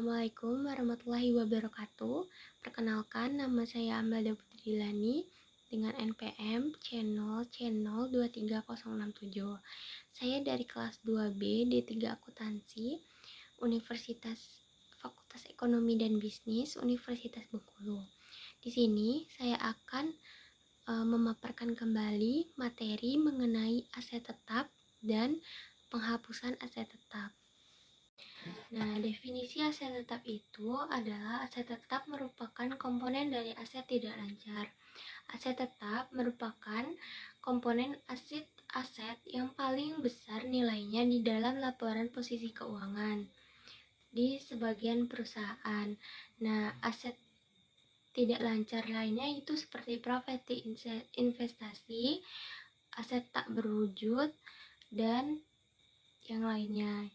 Assalamualaikum warahmatullahi wabarakatuh. Perkenalkan, nama saya Amelda Putri Dilani dengan NPM channel 23067. Saya dari kelas 2B D3 Akuntansi, Fakultas Ekonomi dan Bisnis, Universitas Bengkulu. Di sini saya akan memaparkan kembali materi mengenai aset tetap dan penghapusan aset tetap. Nah, definisi aset tetap itu adalah aset tetap merupakan komponen dari aset tidak lancar. Aset tetap merupakan komponen aset yang paling besar nilainya di dalam laporan posisi keuangan di sebagian perusahaan. Nah, aset tidak lancar lainnya itu seperti properti investasi, aset tak berwujud, dan yang lainnya.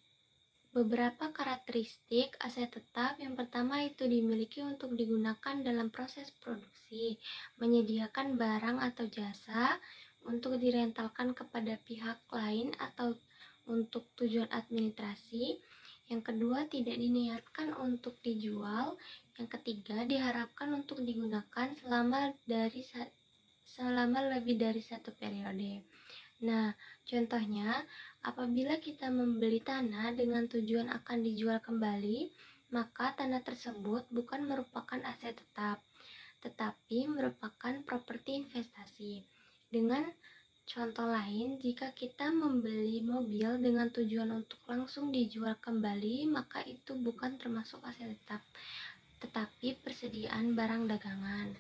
Beberapa karakteristik aset tetap, yang pertama itu dimiliki untuk digunakan dalam proses produksi, menyediakan barang atau jasa untuk direntalkan kepada pihak lain atau untuk tujuan administrasi. Yang kedua, tidak diniatkan untuk dijual. Yang ketiga, diharapkan untuk digunakan selama lebih dari satu periode. Nah, contohnya, apabila kita membeli tanah dengan tujuan akan dijual kembali, maka tanah tersebut bukan merupakan aset tetap, tetapi merupakan properti investasi. Dengan contoh lain, jika kita membeli mobil dengan tujuan untuk langsung dijual kembali, maka itu bukan termasuk aset tetap, tetapi persediaan barang dagangan.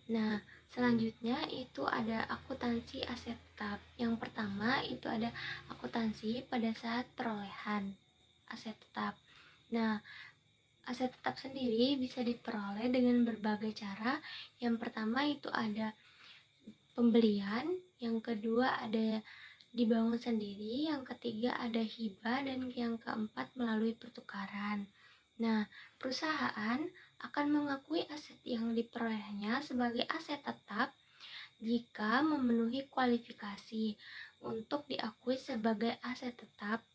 Nah, selanjutnya itu ada akuntansi aset tetap. Yang pertama itu ada akuntansi pada saat perolehan aset tetap. Nah, aset tetap sendiri bisa diperoleh dengan berbagai cara. Yang pertama itu ada pembelian, yang kedua ada dibangun sendiri, yang ketiga ada hibah, dan yang keempat melalui pertukaran. Nah, perusahaan akan mengakui aset yang diperolehnya sebagai aset tetap jika memenuhi kualifikasi untuk diakui sebagai aset tetap.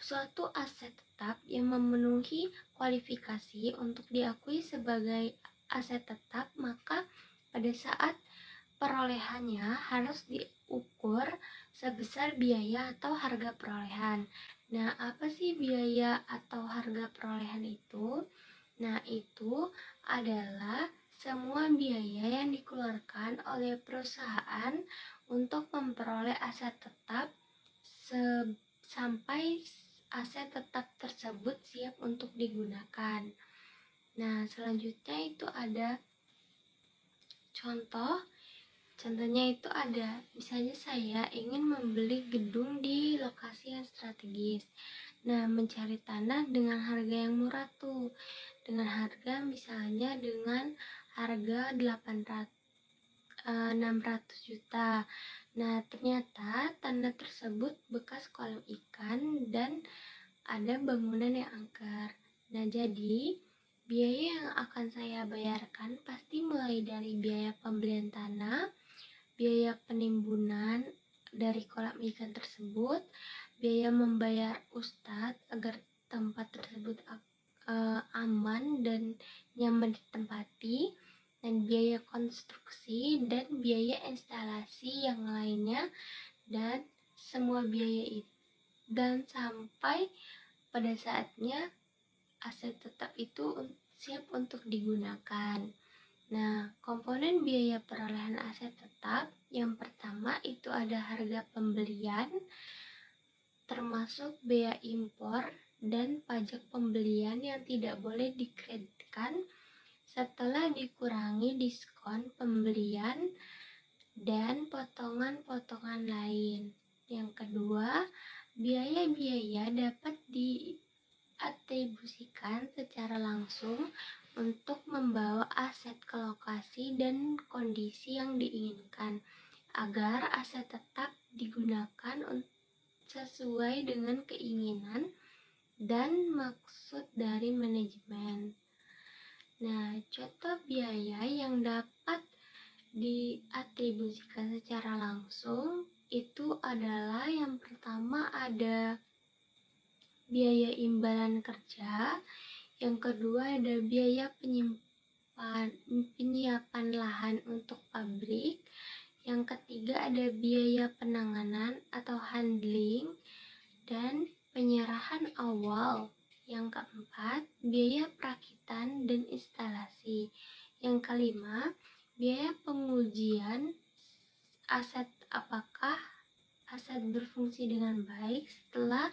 Suatu aset tetap yang memenuhi kualifikasi untuk diakui sebagai aset tetap, maka pada saat perolehannya harus diukur sebesar biaya atau harga perolehan. Nah, apa sih biaya atau harga perolehan itu? Nah, itu adalah semua biaya yang dikeluarkan oleh perusahaan untuk memperoleh aset tetap sampai aset tetap tersebut siap untuk digunakan. Nah, selanjutnya itu ada Contohnya itu ada, misalnya saya ingin membeli gedung di lokasi yang strategis. Nah, mencari tanah dengan harga yang murah tuh. Dengan harga misalnya dengan harga 600 juta. Nah, ternyata tanah tersebut bekas kolam ikan dan ada bangunan yang angker. Nah, jadi biaya yang akan saya bayarkan pasti mulai dari biaya pembelian tanah, biaya penimbunan dari kolam ikan tersebut, biaya membayar ustadz agar tempat tersebut aman dan nyaman ditempati, dan biaya konstruksi dan biaya instalasi yang lainnya, dan semua biaya itu, dan sampai pada saatnya aset tetap itu siap untuk digunakan. Nah, komponen biaya perolehan aset tetap, yang pertama itu ada harga pembelian, termasuk bea impor dan pajak pembelian yang tidak boleh dikreditkan setelah dikurangi diskon pembelian dan potongan-potongan lain. Yang kedua, biaya-biaya dapat diatribusikan secara langsung untuk membawa aset ke lokasi dan kondisi yang diinginkan agar aset tetap digunakan sesuai dengan keinginan dan maksud dari manajemen. Nah, contoh biaya yang dapat diatribusikan secara langsung itu adalah, yang pertama ada biaya imbalan kerja, Yang kedua ada biaya penyiapan lahan untuk pabrik. Yang ketiga ada biaya penanganan atau handling dan penyerahan awal. Yang keempat, biaya perakitan dan instalasi. Yang kelima, biaya pengujian aset, apakah aset berfungsi dengan baik setelah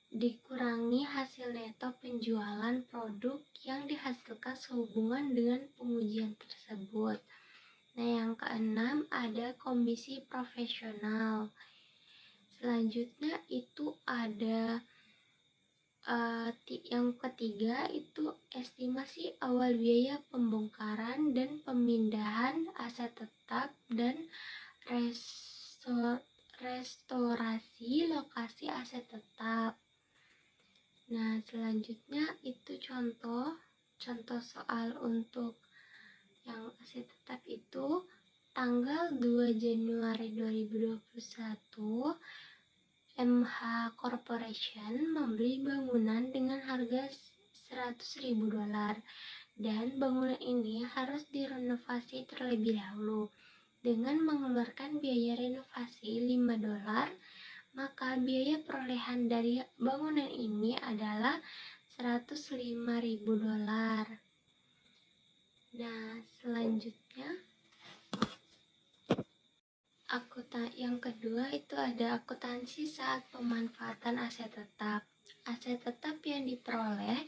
dikurangi hasil neto penjualan produk yang dihasilkan sehubungan dengan pengujian tersebut. Nah, yang keenam ada komisi profesional. Selanjutnya itu ada yang ketiga itu estimasi awal biaya pembongkaran dan pemindahan aset tetap dan restorasi lokasi aset tetap. Nah, selanjutnya itu contoh soal untuk yang aset tetap itu tanggal 2 Januari 2021 MH Corporation membeli bangunan dengan harga $100.000 dan bangunan ini harus direnovasi terlebih dahulu. Dengan mengeluarkan biaya renovasi $5, maka biaya perolehan dari bangunan ini adalah $105.000. Nah, selanjutnya yang kedua itu ada akuntansi saat pemanfaatan aset tetap. Aset tetap yang diperoleh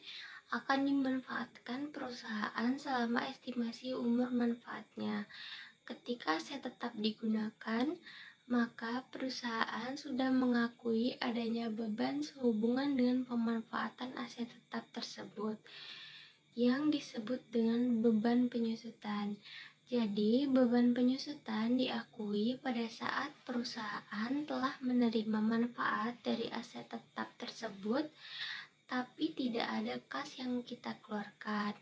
akan dimanfaatkan perusahaan selama estimasi umur manfaatnya. Ketika aset tetap digunakan, maka perusahaan sudah mengakui adanya beban sehubungan dengan pemanfaatan aset tetap tersebut, yang disebut dengan beban penyusutan. Jadi, beban penyusutan diakui pada saat perusahaan telah menerima manfaat dari aset tetap tersebut, tapi tidak ada kas yang kita keluarkan.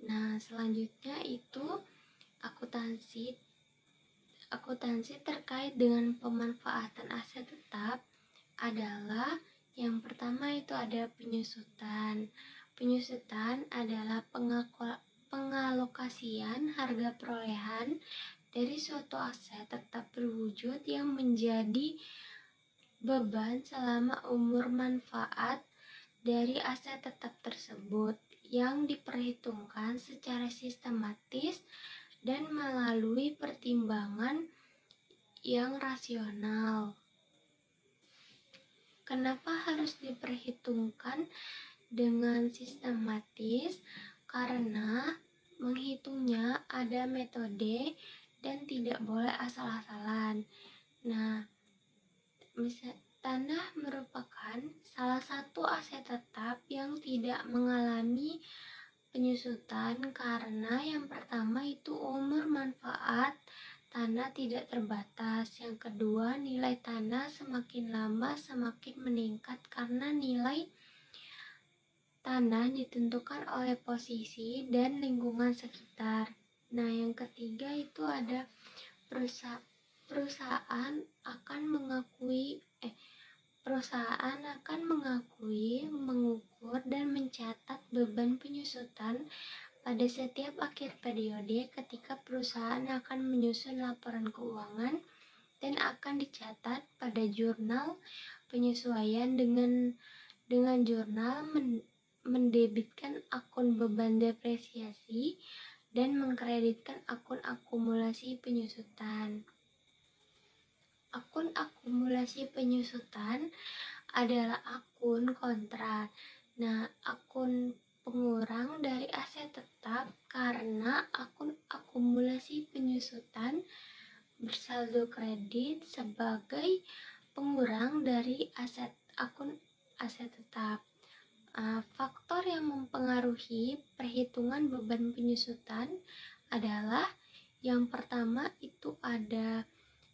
Nah, selanjutnya itu akuntansi terkait dengan pemanfaatan aset tetap adalah yang pertama itu ada penyusutan. Penyusutan adalah pengalokasian harga perolehan dari suatu aset tetap berwujud yang menjadi beban selama umur manfaat dari aset tetap tersebut, yang diperhitungkan secara sistematis dan melalui pertimbangan yang rasional. Kenapa harus diperhitungkan dengan sistematis? Karena menghitungnya ada metode dan tidak boleh asal-asalan. Nah, tanah merupakan salah satu aset tetap yang tidak mengalami penyusutan karena yang pertama itu umur manfaat tanah tidak terbatas. Yang kedua, nilai tanah semakin lama semakin meningkat karena nilai tanah ditentukan oleh posisi dan lingkungan sekitar. Nah, yang ketiga itu ada perusahaan akan mengakui, mengukur, dan mencatat beban penyusutan pada setiap akhir periode ketika perusahaan akan menyusun laporan keuangan dan akan dicatat pada jurnal penyesuaian dengan jurnal mendebitkan akun beban depresiasi dan mengkreditkan akun akumulasi penyusutan. Akun akumulasi penyusutan adalah akun kontrak. Nah, akun pengurang dari aset tetap karena akun akumulasi penyusutan bersaldo kredit sebagai pengurang dari akun aset tetap. Faktor yang mempengaruhi perhitungan beban penyusutan adalah yang pertama itu ada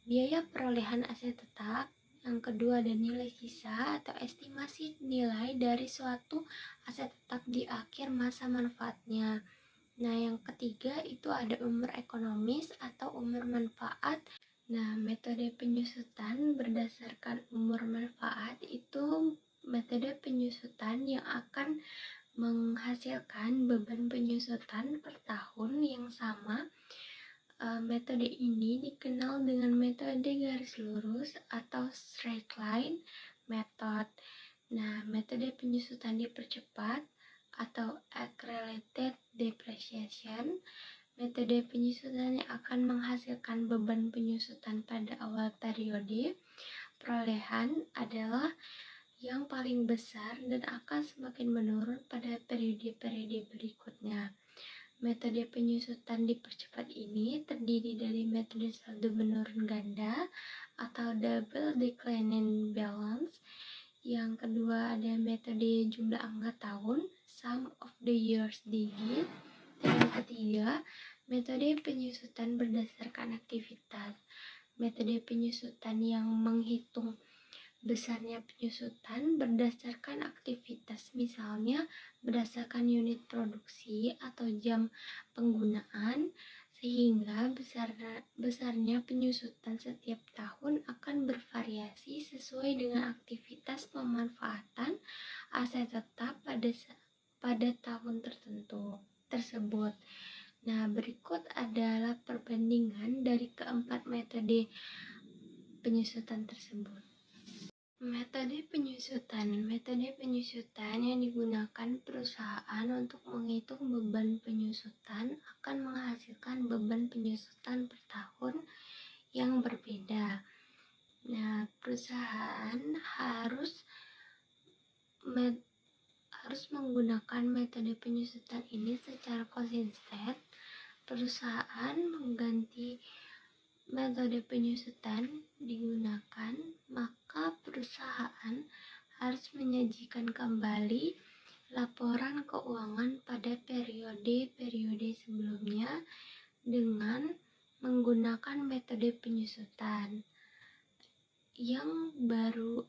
biaya perolehan aset tetap, yang kedua ada nilai sisa atau estimasi nilai dari suatu aset tetap di akhir masa manfaatnya. Nah, yang ketiga itu ada umur ekonomis atau umur manfaat. Nah, metode penyusutan berdasarkan umur manfaat itu metode penyusutan yang akan menghasilkan beban penyusutan per tahun yang sama. Metode ini dikenal dengan metode garis lurus atau straight line method. Nah, metode penyusutan dipercepat atau accelerated depreciation. Metode penyusutan yang akan menghasilkan beban penyusutan pada awal periode perolehan adalah yang paling besar dan akan semakin menurun pada periode-periode berikutnya. Metode penyusutan dipercepat ini terdiri dari metode saldo menurun ganda atau double declining balance. Yang kedua ada metode jumlah angka tahun, sum of the years digit. Dan yang ketiga, metode penyusutan berdasarkan aktivitas. Metode penyusutan yang menghitung besarnya penyusutan berdasarkan aktivitas, misalnya berdasarkan unit produksi atau jam penggunaan, sehingga besarnya penyusutan setiap tahun akan bervariasi sesuai dengan aktivitas pemanfaatan aset tetap pada tahun tersebut. Nah, berikut adalah perbandingan dari keempat metode penyusutan tersebut. Metode penyusutan yang digunakan perusahaan untuk menghitung beban penyusutan akan menghasilkan beban penyusutan per tahun yang berbeda. Nah, perusahaan harus menggunakan metode penyusutan ini secara konsisten. Perusahaan mengganti metode penyusutan digunakan, maka perusahaan harus menyajikan kembali laporan keuangan pada periode-periode sebelumnya dengan menggunakan metode penyusutan yang baru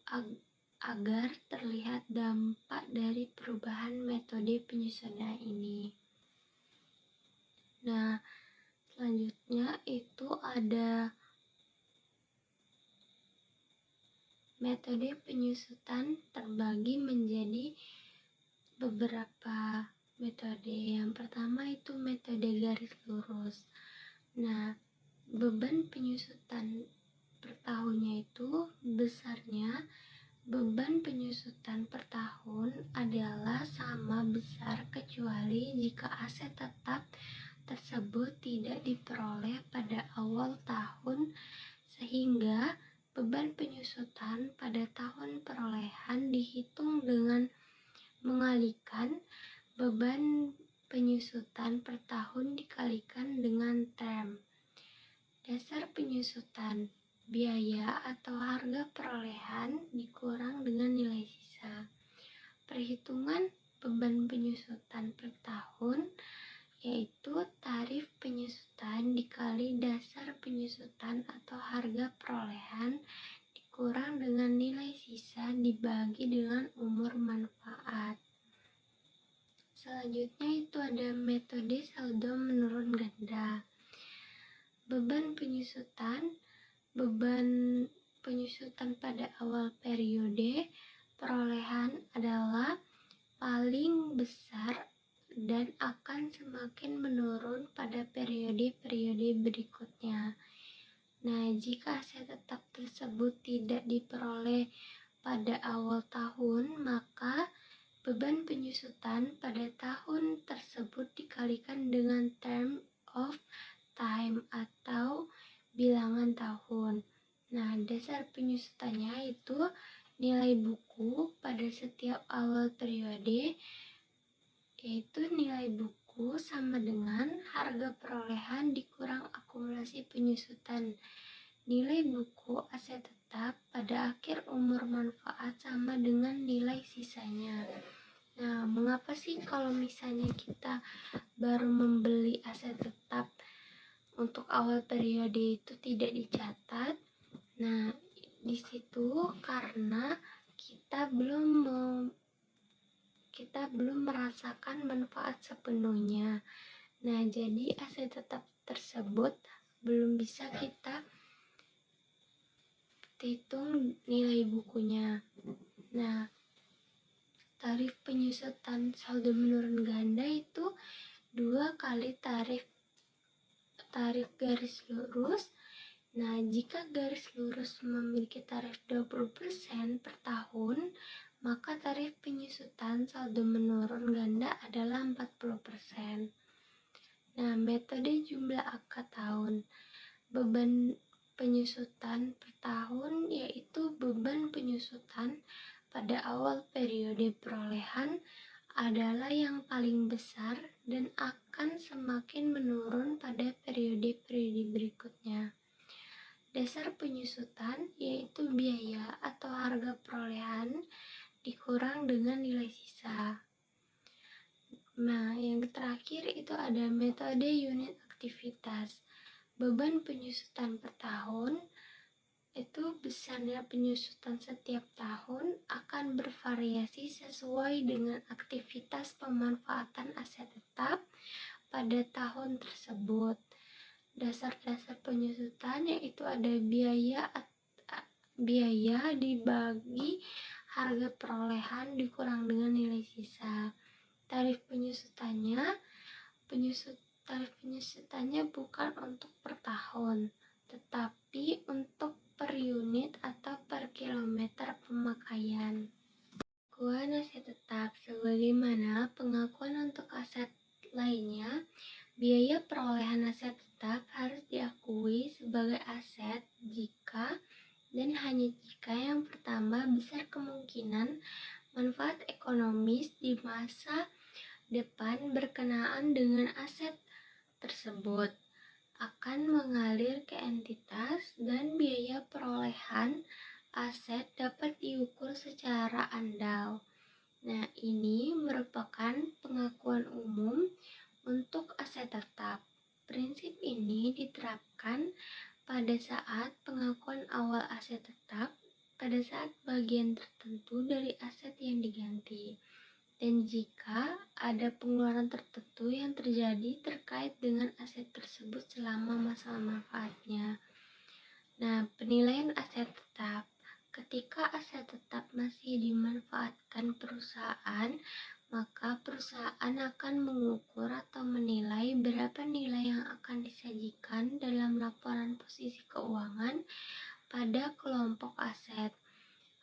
agar terlihat dampak dari perubahan metode penyusutan ini. Nah, selanjutnya itu ada metode penyusutan terbagi menjadi beberapa metode. Yang pertama itu metode garis lurus. Nah, beban penyusutan per tahunnya itu besarnya beban penyusutan per tahun adalah sama besar kecuali jika aset tetap tersebut tidak diperoleh pada awal tahun, sehingga beban penyusutan pada tahun perolehan dihitung dengan mengalihkan beban penyusutan per tahun dikalikan dengan term. Dasar penyusutan, biaya atau harga perolehan dikurang dengan nilai sisa. Perhitungan beban penyusutan per tahun yaitu tarif penyusutan dikali dasar penyusutan atau harga perolehan dikurang dengan nilai sisa dibagi dengan umur manfaat. Selanjutnya itu ada metode saldo menurun ganda. Beban penyusutan pada awal periode perolehan adalah paling besar dan akan semakin menurun pada periode-periode berikutnya. Nah, jika aset tetap tersebut tidak diperoleh pada awal tahun, maka beban penyusutan pada tahun tersebut dikalikan dengan term of time atau bilangan tahun. Nah, dasar penyusutannya itu nilai buku pada setiap awal periode, yaitu nilai buku sama dengan harga perolehan dikurang akumulasi penyusutan. Nilai buku aset tetap pada akhir umur manfaat sama dengan nilai sisanya. Nah, mengapa sih kalau misalnya kita baru membeli aset tetap untuk awal periode itu tidak dicatat? Nah, di situ karena kita belum merasakan manfaat sepenuhnya. Nah, jadi aset tetap tersebut belum bisa kita hitung nilai bukunya. Nah, tarif penyusutan saldo menurun ganda itu 2 kali tarif garis lurus. Nah, jika garis lurus memiliki tarif 20% per tahun, maka tarif penyusutan saldo menurun ganda adalah 40%. Nah, metode jumlah akad tahun. Beban penyusutan per tahun yaitu beban penyusutan pada awal periode perolehan adalah yang paling besar dan akan semakin menurun pada periode-periode berikutnya. Dasar penyusutan yaitu biaya atau harga perolehan dikurang dengan nilai sisa. Nah, yang terakhir itu ada metode unit aktivitas. Beban penyusutan per tahun itu besarnya penyusutan setiap tahun akan bervariasi sesuai dengan aktivitas pemanfaatan aset tetap pada tahun tersebut. Dasar-dasar penyusutan yaitu ada biaya dibagi harga perolehan dikurang dengan nilai sisa. Tarif penyusutannya bukan untuk per tahun, tetapi untuk per unit atau per kilometer pemakaian. Pengakuan aset tetap sebagaimana pengakuan untuk aset lainnya, biaya perolehan aset tetap harus diakui sebagai aset jika dan hanya jika yang pertama besar kemungkinan manfaat ekonomis di masa depan berkenaan dengan aset tersebut akan mengalir ke entitas dan biaya perolehan aset dapat diukur secara andal. Nah, ini merupakan pengakuan umum untuk aset tetap. Prinsip ini diterapkan pada saat pengakuan awal aset tetap pada saat bagian tertentu dari aset yang diganti, dan jika ada pengeluaran tertentu yang terjadi terkait dengan aset tersebut selama masa manfaatnya. Nah, penilaian aset tetap. Ketika aset tetap masih dimanfaatkan perusahaan, maka perusahaan akan mengukur atau menilai berapa nilai yang akan disajikan dalam laporan posisi keuangan pada kelompok aset.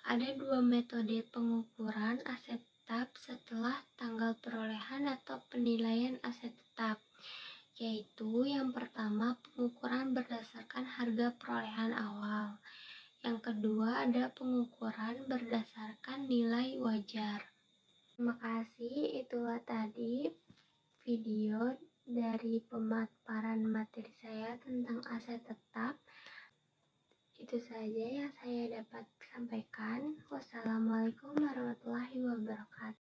Ada 2 metode pengukuran aset tetap setelah tanggal perolehan atau penilaian aset tetap, yaitu yang pertama pengukuran berdasarkan harga perolehan awal. Yang kedua ada pengukuran berdasarkan nilai wajar. Terima kasih, itulah tadi video dari pemaparan materi saya tentang aset tetap. Itu saja yang saya dapat sampaikan. Wassalamualaikum warahmatullahi wabarakatuh.